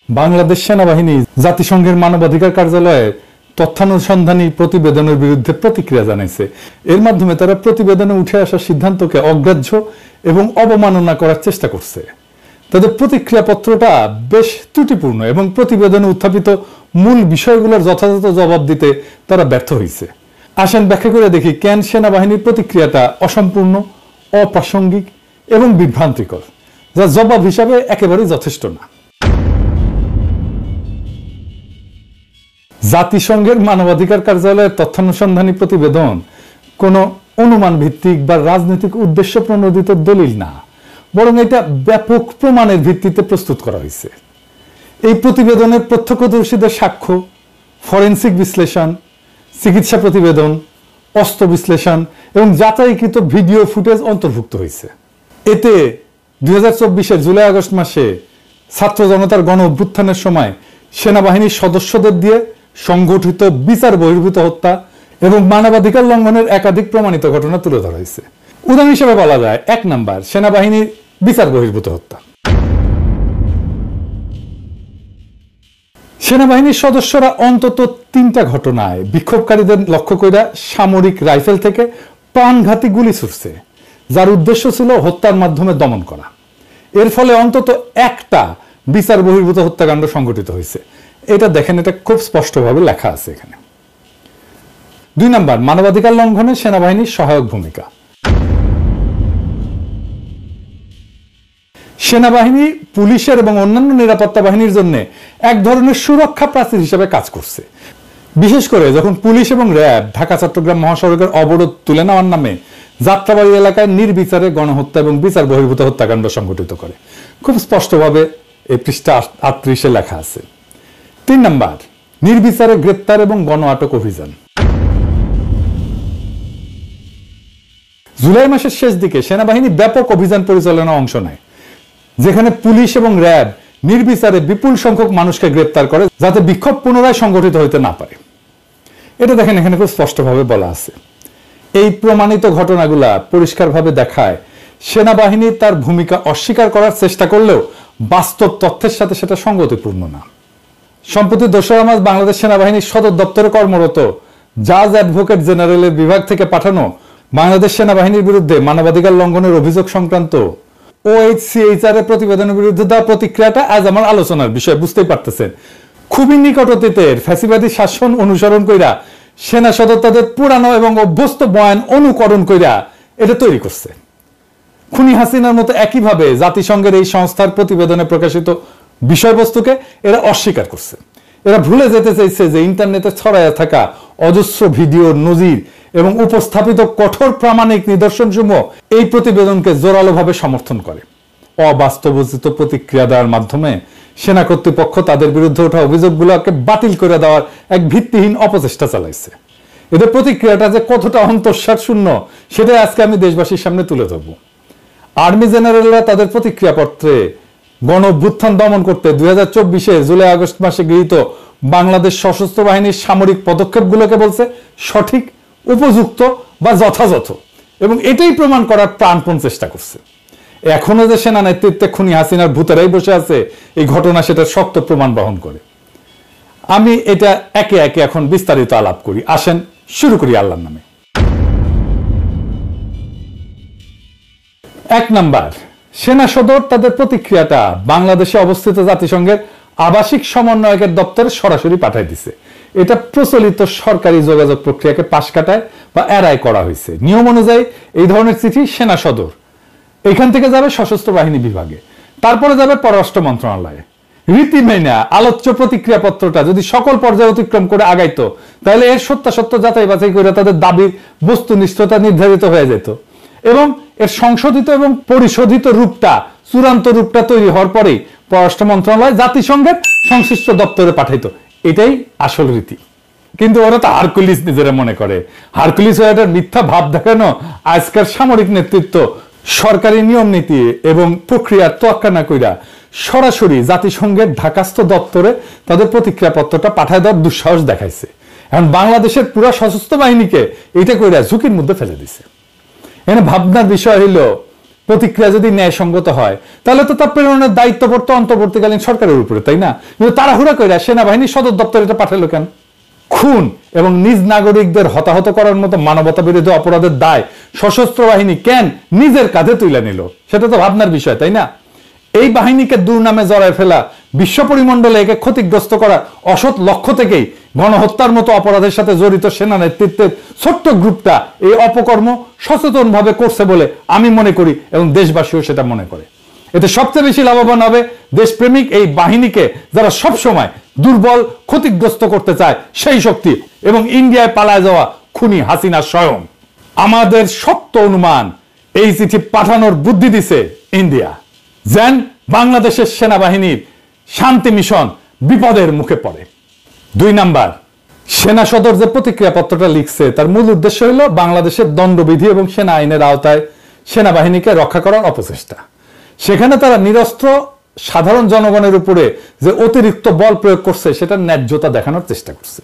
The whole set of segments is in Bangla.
বাংলাদেশ সেনাবাহিনী জাতিসংঘের মানবাধিকার কার্যালয়ে তথ্যানুসন্ধানী প্রতিবেদনের বিরুদ্ধে প্রতিক্রিয়া জানাইছে। এর মাধ্যমে তারা প্রতিবেদনে উঠে আসা সিদ্ধান্তকে অগ্রাহ্য এবং অবমাননা করার চেষ্টা করছে। তাদের প্রতিক্রিয়াপত্রটা বেশ ত্রুটিপূর্ণ এবং প্রতিবেদনে উত্থাপিত মূল বিষয়গুলোর যথাযথ জবাব দিতে তারা ব্যর্থ হয়েছে। আসেন ব্যাখ্যা করে দেখি কেন সেনাবাহিনীর প্রতিক্রিয়াটা অসম্পূর্ণ, অপ্রাসঙ্গিক এবং বিভ্রান্তিকর, যা জবাব হিসাবে একেবারেই যথেষ্ট না। জাতিসংঘের মানবাধিকার কার্যালয়ের তথ্যানুসন্ধানী প্রতিবেদন কোনো অনুমান ভিত্তিক বা রাজনৈতিক উদ্দেশ্য প্রণোদিত দলিল না, বরং এটা ব্যাপক প্রমাণের ভিত্তিতে প্রস্তুত করা হয়েছে। এই প্রতিবেদনের প্রত্যক্ষদর্শীদের সাক্ষ্য, ফরেনসিক বিশ্লেষণ, চিকিৎসা প্রতিবেদন, অস্ত্র বিশ্লেষণ এবং যাচাইকৃত ভিডিও ফুটেজ অন্তর্ভুক্ত হয়েছে। এতে 2024 জুলাই আগস্ট মাসে ছাত্র জনতার গণ অভ্যুত্থানের সময় সেনাবাহিনীর সদস্যদের দিয়ে সংগঠিত বিচার বহির্ভূত হত্যা এবং মানবাধিকার লঙ্ঘনের একাধিক প্রমাণিত ঘটনা তুলে ধরা হয়েছে। উদাহরণ হিসেবে বলা যায়, 1 নাম্বার, সেনাবাহিনীর বিচার বহির্ভূত হত্যা। সেনাবাহিনীর সদস্যরা অন্তত 3টা ঘটনায় বিক্ষোভকারীদের লক্ষ্য করে সামরিক রাইফেল থেকে প্রাণঘাতী গুলি ছুড়ছে, যার উদ্দেশ্য ছিল হত্যার মাধ্যমে দমন করা। এর ফলে অন্তত 1টা বিচার বহির্ভূত হত্যাকাণ্ড সংঘটিত হয়েছে। এটা দেখেন, এটা খুব স্পষ্টভাবে লেখা আছে এখানে। 2 নাম্বার, মানবাধিকার লঙ্ঘনে সেনাবাহিনীর সহায়ক ভূমিকা। সেনাবাহিনী পুলিশের এবং অন্যান্য নিরাপত্তা বাহিনীর জন্য এক ধরনের সুরক্ষা প্রাচীর হিসেবে কাজ করছে। বিশেষ করে যখন পুলিশ এবং র্যাব ঢাকা চট্টগ্রাম মহাসড়কের অবরোধ তুলে নেওয়ার নামে যাত্রাবাড়ি এলাকায় নির্বিচারে গণহত্যা এবং বিচার বহির্ভূত হত্যাকাণ্ড সংঘটিত করে। খুব স্পষ্টভাবে এই পৃষ্ঠা 38-এ লেখা আছে। 3 নাম্বার, নির্বিচারে গ্রেপ্তার এবং গণ আটক অভিযান। জুলাই মাসের শেষ দিকে সেনাবাহিনী ব্যাপক অভিযান পরিচালনা অংশ নেয়, যেখানে পুলিশ এবং র্যাব নির্বিচারে বিপুল সংখ্যক মানুষকে গ্রেপ্তার করে, যাতে বিক্ষোভ পুনরায় সংগঠিত হইতে না পারে। এটা দেখেন, এখানে খুব স্পষ্টভাবে বলা আছে। এই প্রমাণিত ঘটনাগুলা পরিষ্কারভাবে দেখায় সেনাবাহিনী তার ভূমিকা অস্বীকার করার চেষ্টা করলেও বাস্তব তথ্যের সাথে সেটা সঙ্গতিপূর্ণ না। সম্প্রতি 2 মার্চ বাংলাদেশ সেনাবাহিনীর সদর দপ্তরে কর্মরত জাজ অ্যাডভোকেট জেনারেলের বিভাগ থেকে পাঠানো বাংলাদেশ সেনাবাহিনীর বিরুদ্ধে মানবাধিকার লঙ্ঘনের অভিযোগ সংক্রান্ত OHCHR এর প্রতিবেদনের বিরুদ্ধে দেওয়া প্রতিক্রিয়াটা আজ আমার আলোচনার বিষয়, বুঝতেই পারতেছেন। খুবই নিকট অতীতের ফ্যাসিবাদী শাসন অনুসরণ কইরা সেনা সদর তাদের পুরানো এবং অভ্যস্ত বয়ান অনুকরণ কইরা এটা তৈরি করছে। খুনি হাসিনার মতো একইভাবে জাতিসংঘের এই সংস্থার প্রতিবেদনে প্রকাশিত বিষয়বস্তুকে এরা অস্বীকার করছে। এরা ভুলে যেতে চাইছে যে ইন্টারনেটে ছড়ায় থাকা অজস্র ভিডিও, নজির এবং উপস্থাপিত কঠোর প্রামাণিক নিদর্শনসমূহ এই প্রতিবেদনকে জোরালোভাবে সমর্থন করে। অবাস্তবোচিত প্রতিক্রিয়া দেওয়ার মাধ্যমে সেনা কর্তৃপক্ষ তাদের বিরুদ্ধে ওঠা অভিযোগগুলোকে বাতিল করে দেওয়ার এক ভিত্তিহীন অপচেষ্টা চালাইছে। এদের প্রতিক্রিয়াটা যে কতটা অন্তঃসার শূন্য সেটাই আজকে আমি দেশবাসীর সামনে তুলে ধরব। আর্মি জেনারেলরা তাদের প্রতিক্রিয়াপত্রে গণ অভ্যুত্থান দমন করতে 2024 জুলাই আগস্ট মাসে গৃহীত বাংলাদেশ সশস্ত্র বাহিনীর সামরিক পদক্ষেপগুলোকে বলছে সঠিক, উপযুক্ত বা যথাযথ, এবং এটাই প্রমাণ করার প্রাণপণ চেষ্টা করছে। এখনো যে সেনা নেতৃত্বে খুনি হাসিনার ভূতেরাই বসে আছে এই ঘটনা সেটা শক্ত প্রমাণ বহন করে। আমি এটা একে একে এখন বিস্তারিত আলাপ করি। আসেন শুরু করি আল্লাহর নামে। 1 নাম্বার, সেনা সদর তাদের প্রতিক্রিয়াটা বাংলাদেশে অবস্থিত জাতিসংঘের আবাসিক সমন্বয়কের দপ্তরে সরাসরি পাঠিয়ে দিছে। এটা প্রচলিত সরকারি যোগাযোগ প্রক্রিয়াকে পাশ কাটায় বা এড়ায় করা হয়েছে। নিয়ম অনুযায়ী এই ধরনের চিঠি সেনা সদর এখান থেকে যাবে সশস্ত্র বাহিনী বিভাগে, তারপরে যাবে পররাষ্ট্র মন্ত্রণালয়ে। রীতি মেনে আলোচ্য প্রতিক্রিয়া পত্রটা যদি সকল পর্যায়ে অতিক্রম করে আগাইতো, তাহলে এর সত্যাসত্য যাচাই বাছাই করে তাদের দাবির বস্তুনিষ্ঠতা নির্ধারিত হয়ে যেত এবং এর সংশোধিত এবং পরিশোধিত রূপটা, চূড়ান্ত রূপটা তৈরি হওয়ার পরেই পররাষ্ট্র মন্ত্রণালয় জাতিসংঘের সংশ্লিষ্ট দপ্তরে পাঠাইতো। এটাই আসল রীতি। কিন্তু ওরা তো হারকুলিস নিজেরা মনে করে। হারকুলিস হয়ে একটা মিথ্যা ভাব দেখানো আজকের সামরিক নেতৃত্ব সরকারি নিয়ম নীতি এবং প্রক্রিয়ার তোয়াক্কা না কইরা সরাসরি জাতিসংঘের ঢাকাস্থ দপ্তরে তাদের প্রতিক্রিয়াপত্রটা পাঠায় দেওয়ার দুঃসাহস দেখাইছে। এখন বাংলাদেশের পুরো সশস্ত্র বাহিনীকে এটা কইরা ঝুঁকির মধ্যে ফেলে দিছে। এখানে ভাবনার বিষয় হইল প্রতিক্রিয়া যদি ন্যায়সঙ্গত হয় তাহলে তো তার প্রেরণের দায়িত্ব পড়তো অন্তর্বর্তীকালীন সরকারের উপরে, তাই না? কিন্তু তাড়াহুড়া করে সেনাবাহিনী সদর দপ্তরে এটা পাঠালো কেন? খুন এবং নিজ নাগরিকদের হতাহত করার মতো মানবতা বিরোধী অপরাধের দায় সশস্ত্র বাহিনী কেন নিজের কাঁধে তুলে নিল, সেটা তো ভাবনার বিষয়, তাই না? এই বাহিনীকে দুর্নামে জড়ায় ফেলা, বিশ্ব পরিমণ্ডলে একে ক্ষতিগ্রস্ত করা অসৎ লক্ষ্য থেকেই গণহত্যার মতো অপরাধের সাথে জড়িত সেনা নেতৃত্বের ছোট্ট গ্রুপটা এই অপকর্ম সচেতনভাবে করছে বলে আমি মনে করি এবং দেশবাসীও সেটা মনে করে। এতে সবচেয়ে বেশি লাভবান হবে দেশপ্রেমিক এই বাহিনীকে, যারা সবসময় দুর্বল, ক্ষতিগ্রস্ত করতে চায় সেই শক্তি, এবং ইন্ডিয়ায় পালায় যাওয়া খুনি হাসিনা স্বয়ং। আমাদের শক্ত অনুমান এই চিঠি পাঠানোর বুদ্ধি দিছে ইন্ডিয়া, যেন বাংলাদেশের সেনাবাহিনীর শান্তি মিশন বিপদের মুখে পড়ে। 2 নাম্বার, সেনা সদর যে প্রতিক্রিয়া পত্রটা লিখছে তার মূল উদ্দেশ্য হলো বাংলাদেশের দণ্ডবিধি এবং সেনা আইনের আওতায় সেনাবাহিনীকে রক্ষা করার অপচেষ্টা। সেখানে তারা নিরস্ত্র সাধারণ জনগণের উপরে যে অতিরিক্ত বল প্রয়োগ করছে সেটার ন্যায্যতা দেখানোর চেষ্টা করছে।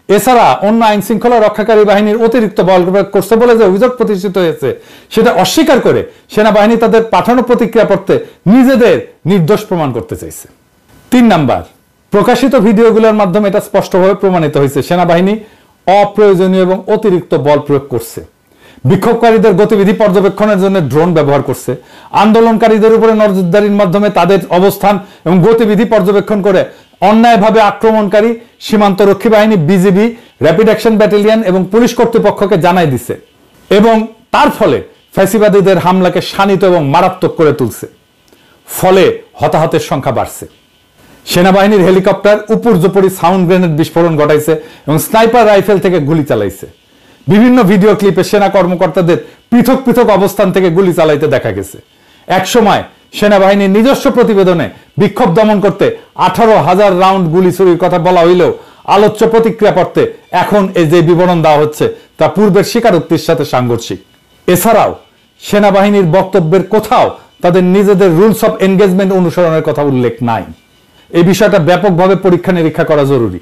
এছাড়া অন্য আইন শৃঙ্খলা রক্ষাকারী বাহিনীর অতিরিক্ত বল প্রয়োগ করছে বলে যে অভিযোগ প্রতিষ্ঠিত হয়েছে সেটা অস্বীকার করে সেনাবাহিনী তাদের পাঠানো প্রতিক্রিয়া পত্রে নিজেদের নির্দোষ প্রমাণ করতে চাইছে। 3 নাম্বার, প্রকাশিত ভিডিওগুলোর মাধ্যমে এটা স্পষ্টভাবে প্রমাণিত হয়েছে সেনাবাহিনী অপ্রয়োজনীয় এবং অতিরিক্ত বল প্রয়োগ করছে। বিক্ষোভকারীদের গতিবিধি পর্যবেক্ষণের জন্য ড্রোন ব্যবহার করছে, আন্দোলনকারীদের উপরে নজরদারির মাধ্যমে তাদের অবস্থান এবং গতিবিধি পর্যবেক্ষণ করে অন্যায়ভাবে আক্রমণকারী সীমান্তরক্ষী বাহিনী, বিজিবি, র্যাপিড অ্যাকশন ব্যাটালিয়ন এবং পুলিশ কর্তৃপক্ষকে জানাই দিছে, এবং তার ফলে ফ্যাসিবাদীদের হামলাকে শানিত এবং মারাত্মক করে তুলছে। ফলে হতাহতের সংখ্যা বাড়ছে। সেনাবাহিনীর হেলিকপ্টার উপর্যুপরি সাউন্ড গ্রেনেড বিস্ফোরণ ঘটাইছে এবং স্নাইপার রাইফেল থেকে গুলি চালাইছে। বিভিন্ন ভিডিও ক্লিপে সেনা কর্মকর্তাদের পৃথক পৃথক অবস্থান থেকে গুলি চালাইতে দেখা গেছে। একসময় সেনাবাহিনীর নিজস্ব প্রতিবেদনে বিক্ষোভ দমন করতে 18,000 রাউন্ড গুলি চুরির কথা বলা হইলেও আলোচ্য প্রতিক্রিয়াপত্রে এখন এই যে বিবরণ দেওয়া হচ্ছে তা পূর্বের স্বীকারোক্তির সাথে সাংঘর্ষিক। এছাড়াও সেনাবাহিনীর বক্তব্যের কোথাও তাদের নিজেদের রুলস অফ এনগেজমেন্ট অনুসরণের কথা উল্লেখ নাই। এই বিষয়টা ব্যাপকভাবে পরীক্ষা নিরীক্ষা করা জরুরি।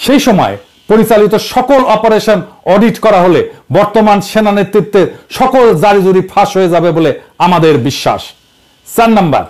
সেই সময় পরিচালিত সকল অপারেশন অডিট করা হলে বর্তমান সেনা নেতৃত্বের সকল জারিজুরি ফাঁস হয়ে যাবে বলে আমাদের বিশ্বাস। 4 নাম্বার,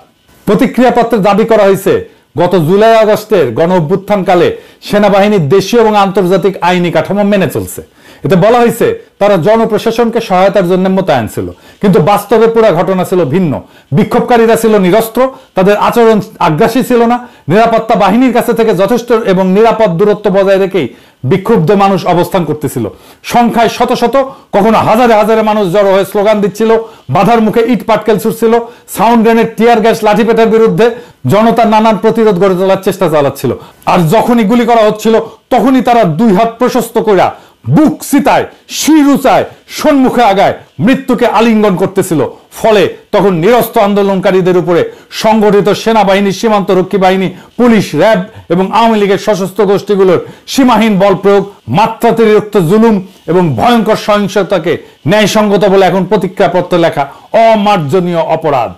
প্রতিক্রিয়াপত্রে দাবি করা হয়েছে গত জুলাই আগস্টের গণ অভ্যুত্থানকালে সেনাবাহিনীর দেশীয় এবং আন্তর্জাতিক আইনি কাঠামো মেনে চলছে। এতে বলা হয়েছে তারা জনপ্রশাসনকে সহায়তার জন্য মোতায়েন ছিল, কিন্তু বাস্তবে পুরো ঘটনা ছিল ভিন্ন। বিক্ষোভকারীরা ছিল নিরস্ত্র, তাদের আচরণ আগ্রাসী ছিল না, নিরাপত্তা বাহিনীর কাছে থেকে যথেষ্ট এবং নিরাপদ দূরত্ব বজায় রেখেই বিক্ষুব্ধ মানুষ অবস্থান করতেছিল। সংখ্যায় শত শত, কখনো হাজারে হাজারে মানুষ জড়ো হয়ে স্লোগান দিচ্ছিল, বাধার মুখে ইট পাটকেল ছুটছিল, সাউন্ড গ্রেনেড, টিয়ার গ্যাস, লাঠিপেটার বিরুদ্ধে জনতা নানান প্রতিরোধ গড়ে তোলার চেষ্টা চালাচ্ছিল। আর যখনই গুলি করা হচ্ছিল তখনই তারা 2 হাত প্রশস্ত কইরা বুক চিতায়, শির উঁচায়, সম্মুখে আগায় মৃত্যুকে আলিঙ্গন করতেছিল। ফলে তখন নিরস্ত্র আন্দোলনকারীদের উপরে সংগঠিত সেনাবাহিনী, সীমান্তরক্ষী বাহিনী, পুলিশ, র্যাব এবং আওয়ামী লীগের সশস্ত্র গোষ্ঠীগুলোর সীমাহীন বল প্রয়োগ, মাত্রাতিরিক্ত জুলুম এবং ভয়ঙ্কর সহিংসতাকে ন্যায়সঙ্গত বলে এখন প্রতিক্রিয়াপত্রে লেখা অমার্জনীয় অপরাধ।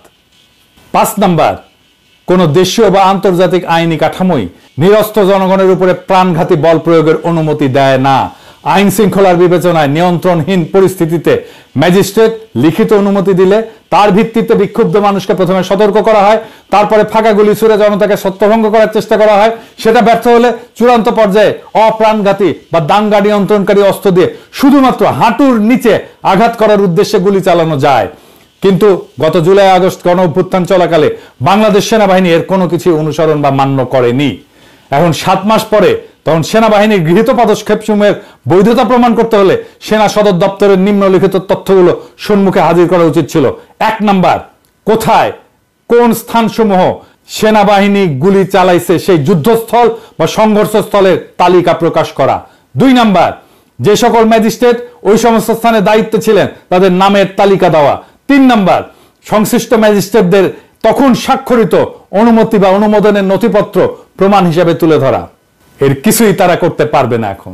5 নাম্বার, কোন দেশীয় বা আন্তর্জাতিক আইনি কাঠামোই নিরস্ত্র জনগণের উপরে প্রাণঘাতী বল প্রয়োগের অনুমতি দেয় না। আইন শৃঙ্খলার বিবেচনায় নিয়ন্ত্রণহীন পরিস্থিতিতে ম্যাজিস্ট্রেট লিখিত অনুমতি দিলে তার ভিত্তিতে বিক্ষুব্ধ মানুষকে প্রথমে সতর্ক করা হয়, তারপরে ফাঁকা গুলি ছুড়ে জনতাকে ছত্রভঙ্গ করার চেষ্টা করা হয়। সেটা ব্যর্থ হলে চূড়ান্ত পর্যায়ে অপ্রাণঘাতী বা দাঙ্গা নিয়ন্ত্রণকারী অস্ত্র দিয়ে শুধুমাত্র হাঁটুর নিচে আঘাত করার উদ্দেশ্যে গুলি চালানো যায়। কিন্তু গত জুলাই আগস্ট গণ অভ্যুত্থান চলাকালে বাংলাদেশ সেনাবাহিনী এর কোনো কিছু অনুসরণ বা মান্য করেনি। এখন 7 মাস পরে তখন সেনাবাহিনীর গৃহীত পদক্ষেপসমূহের বৈধতা প্রমাণ করতে হলে সেনা সদর দপ্তরের নিম্নলিখিত তথ্যগুলো সম্মুখে হাজির করা উচিত ছিল। 1 নাম্বার, কোথায় কোন স্থানসমূহ সেনাবাহিনী গুলি চালাইছে সেই যুদ্ধস্থল বা সংঘর্ষস্থলের তালিকা প্রকাশ করা। 2 নাম্বার, যে সকল ম্যাজিস্ট্রেট ওই সমস্ত স্থানে দায়িত্বে ছিলেন তাদের নামের তালিকা দেওয়া। 3 নাম্বার, সংশ্লিষ্ট ম্যাজিস্ট্রেটদের তখন স্বাক্ষরিত অনুমতি বা অনুমোদনের নথিপত্র প্রমাণ হিসেবে তুলে ধরা। এর কিছুই তারা করতে পারবে না এখন।